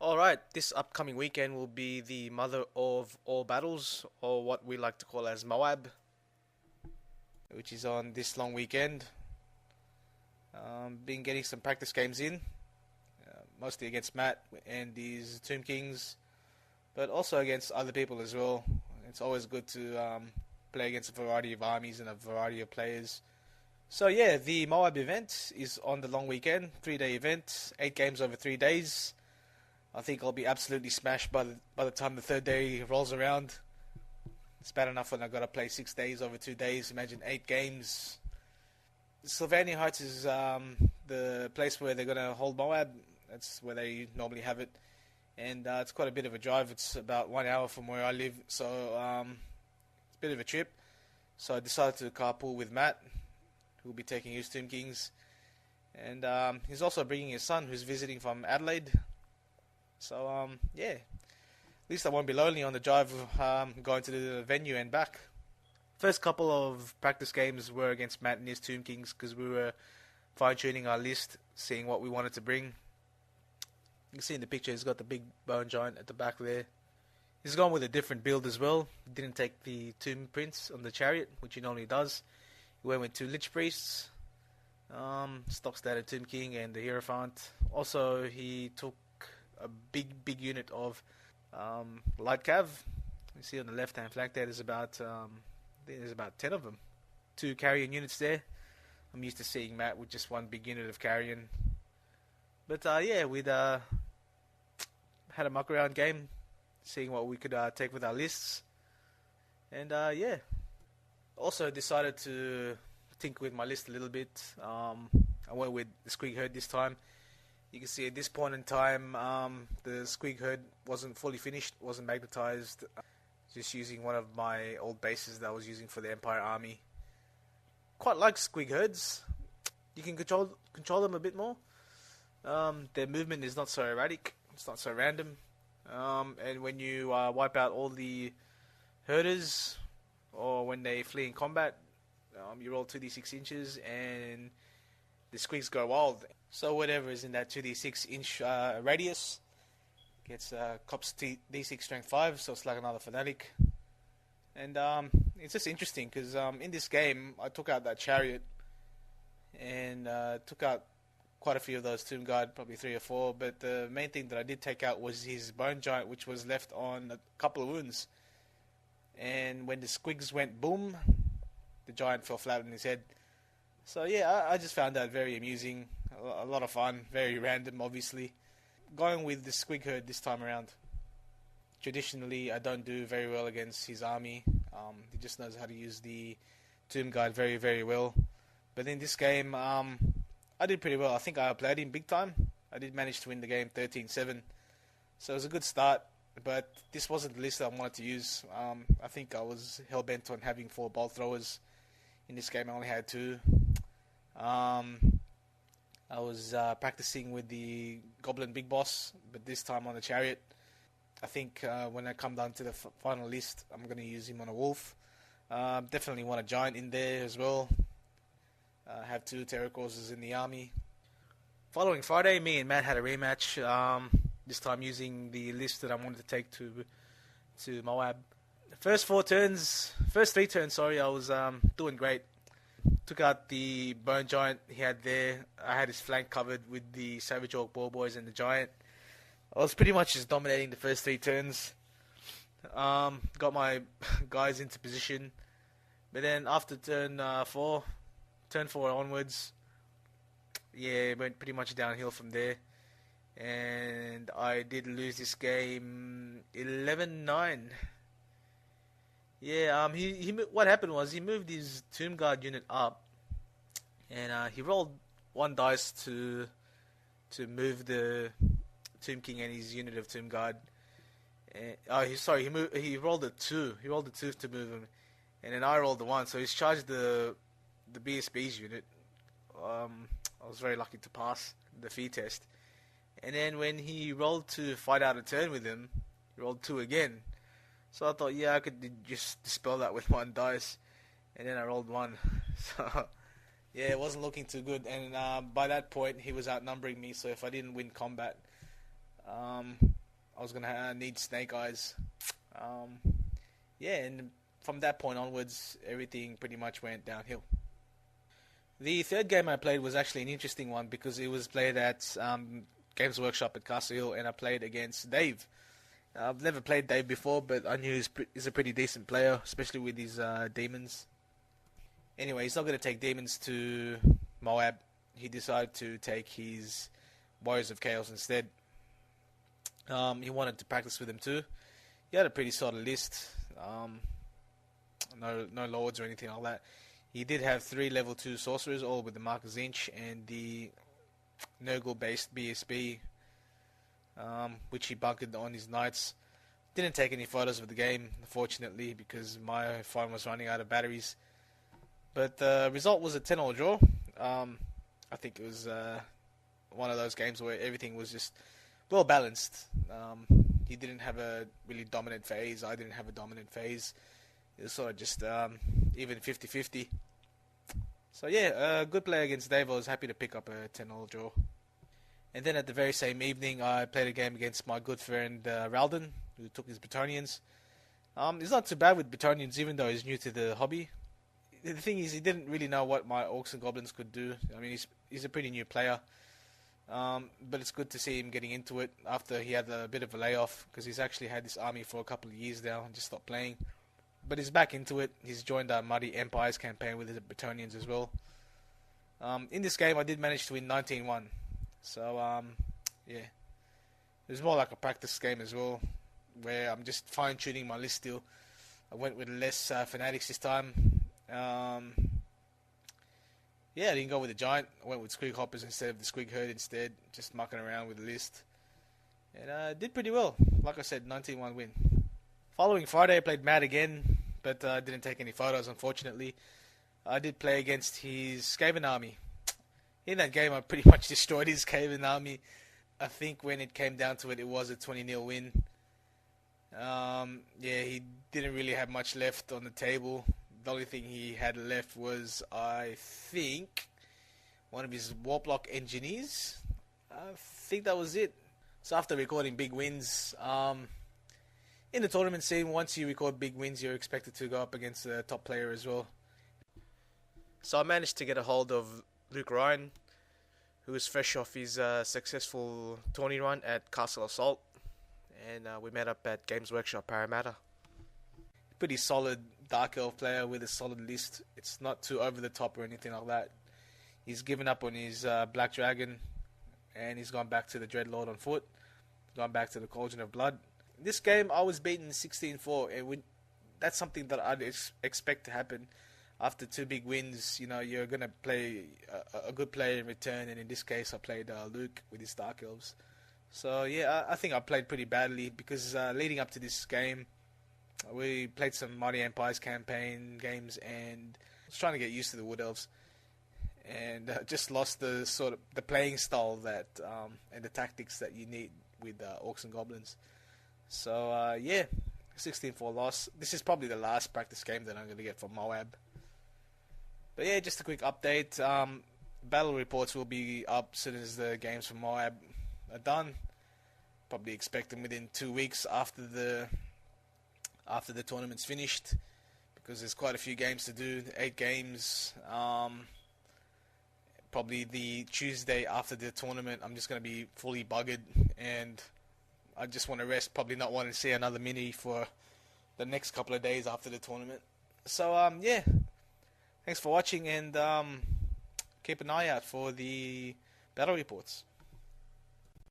Alright, this upcoming weekend will be the mother of all battles, or what we like to call as M.O.A.B, which is on this long weekend. Been getting some practice games in, mostly against Matt and his Tomb Kings, but also against other people as well. It's always good to play against a variety of armies and a variety of players. So yeah, the M.O.A.B event is on the long weekend, 3-day event, 8 games over 3 days. I think I'll be absolutely smashed by the time the third day rolls around. It's bad enough when I gotta play 6 days over 2 days. Imagine 8 games. Sylvania Heights is the place where they're gonna hold M.O.A.B. That's where they normally have it, and it's quite a bit of a drive. It's about 1 hour from where I live, so it's a bit of a trip. So I decided to carpool with Matt, who'll be taking his Tomb Kings, and he's also bringing his son, who's visiting from Adelaide. So, yeah, at least I won't be lonely on the drive going to the venue and back. First couple of practice games were against Matt and his Tomb Kings because we were fine-tuning our list, seeing what we wanted to bring. You can see in the picture he's got the big bone giant at the back there. He's gone with a different build as well. He didn't take the Tomb Prince on the chariot, which he normally does. He went with 2 Lich Priests, stock standard Tomb King and the Hierophant. Also, he took a big unit of light cav. You see on the left hand flank there's about 10 of them. 2 carrion units there. I'm used to seeing Matt with just 1 big unit of carrion. But yeah, we'd had a muck around game, seeing what we could take with our lists. And yeah, also decided to tinker with my list a little bit. I went with the Squig Herd this time. You can see at this point in time, the Squig Herd wasn't fully finished, wasn't magnetized. Just using one of my old bases that I was using for the Empire Army. Quite like Squig Herds. You can control them a bit more. Their movement is not so erratic. It's not so random. And when you wipe out all the herders, or when they flee in combat, you roll 2d6 inches and the squigs go wild. So whatever is in that 2d6 inch radius gets cops d6 strength 5, so it's like another fanatic. And it's just interesting because in this game I took out that chariot and took out quite a few of those Tomb Guard, probably 3 or 4, but the main thing that I did take out was his bone giant, which was left on a couple of wounds. And when the squigs went boom, the giant fell flat on his head. So yeah, I just found that very amusing, a lot of fun, very random obviously. Going with the Squig Herd this time around. Traditionally I don't do very well against his army. He just knows how to use the Tomb Guard very well. But in this game, I did pretty well. I think I outplayed him big time. I did manage to win the game 13-7. So it was a good start, but this wasn't the list that I wanted to use. I think I was hell-bent on having 4 bolt throwers. In this game I only had 2. I was practicing with the Goblin Big Boss, but this time on the chariot. I think when I come down to the final list, I'm going to use him on a wolf. Definitely want a giant in there as well. Have 2 Terracauses in the army. Following Friday, me and Matt had a rematch. This time using the list that I wanted to take to M.O.A.B. The first 3 turns, I was doing great. Took out the bone giant he had there. I had his flank covered with the Savage Orc Ball Boys and the giant. I was pretty much just dominating the first 3 turns. Got my guys into position. But then after turn 4 onwards, yeah, it went pretty much downhill from there. And I did lose this game 11-9. Yeah, what happened was he moved his Tomb Guard unit up, and he rolled 1 dice to move the Tomb King and his unit of Tomb Guard. He rolled a 2. He rolled a 2 to move him, and then I rolled the 1. So he's charged the BSB's unit. I was very lucky to pass the fee test. And then when he rolled to fight out a turn with him, he rolled 2 again. So I thought, yeah, I could just dispel that with 1 dice. And then I rolled 1. So, yeah, it wasn't looking too good. And by that point, he was outnumbering me. So if I didn't win combat, I was gonna need Snake Eyes. Um, yeah, and from that point onwards, everything pretty much went downhill. The third game I played was actually an interesting one because it was played at Games Workshop at Castle Hill, and I played against Dave. I've never played Dave before, but I knew he's a pretty decent player, especially with his demons. Anyway, he's not going to take demons to M.O.A.B. He decided to take his Warriors of Chaos instead. He wanted to practice with them too. He had a pretty solid list. No lords or anything like that. He did have 3 level 2 sorcerers, all with the Mark of Zinch and the Nurgle based BSB, which he bunkered on his knights. Didn't take any photos of the game, unfortunately, because my phone was running out of batteries. But the result was a 10-all draw. I think it was one of those games where everything was just well balanced. He didn't have a really dominant phase. I didn't have a dominant phase. It was sort of just even 50-50. So yeah, good play against Dave. I was happy to pick up a 10-all draw. And then at the very same evening, I played a game against my good friend Ralden, who took his Bretonians. He's not too bad with Bretonians, even though he's new to the hobby. The thing is, he didn't really know what my Orcs and Goblins could do. I mean, he's a pretty new player. But it's good to see him getting into it after he had a bit of a layoff, because he's actually had this army for a couple of years now and just stopped playing. But he's back into it. He's joined our Muddy Empires campaign with the Bretonians as well. In this game, I did manage to win 19-1. So, yeah. It was more like a practice game as well, where I'm just fine-tuning my list still. I went with less Fanatics this time. Yeah, I didn't go with the Giant. I went with Squig Hoppers instead of the Squig Herd instead. Just mucking around with the list. And did pretty well. Like I said, 19-1 win. Following Friday, I played Matt again, but didn't take any photos, unfortunately. I did play against his Skaven army. In that game, I pretty much destroyed his Skaven army. I think when it came down to it, it was a 20-0 win. Yeah, he didn't really have much left on the table. The only thing he had left was, I think, one of his Warplock engineers. I think that was it. So after recording big wins, in the tournament scene, once you record big wins, you're expected to go up against the top player as well. So I managed to get a hold of Luke Ryan, who was fresh off his successful tourney run at Castle Assault, and we met up at Games Workshop Parramatta. Pretty solid Dark Elf player with a solid list. It's not too over the top or anything like that. He's given up on his Black Dragon, and he's gone back to the Dreadlord on foot, gone back to the Cauldron of Blood. This game, I was beaten 16-4, and that's something that I'd expect to happen. After 2 big wins, you know, you're going to play a good player in return, and in this case, I played Luke with his Dark Elves. So, yeah, I think I played pretty badly, because leading up to this game, we played some Mighty Empires campaign games, and I was trying to get used to the Wood Elves, and just lost the sort of the playing style that and the tactics that you need with Orcs and Goblins. So, yeah, 16-4 loss. This is probably the last practice game that I'm going to get from M.O.A.B. But yeah, just a quick update. Battle reports will be up as soon as the games from M.O.A.B are done. Probably expect them within 2 weeks after the tournament's finished, because there's quite a few games to do. 8 games. Probably the Tuesday after the tournament, I'm just going to be fully buggered, and I just want to rest. Probably not want to see another mini for the next couple of days after the tournament. So yeah. Thanks for watching, and keep an eye out for the battle reports.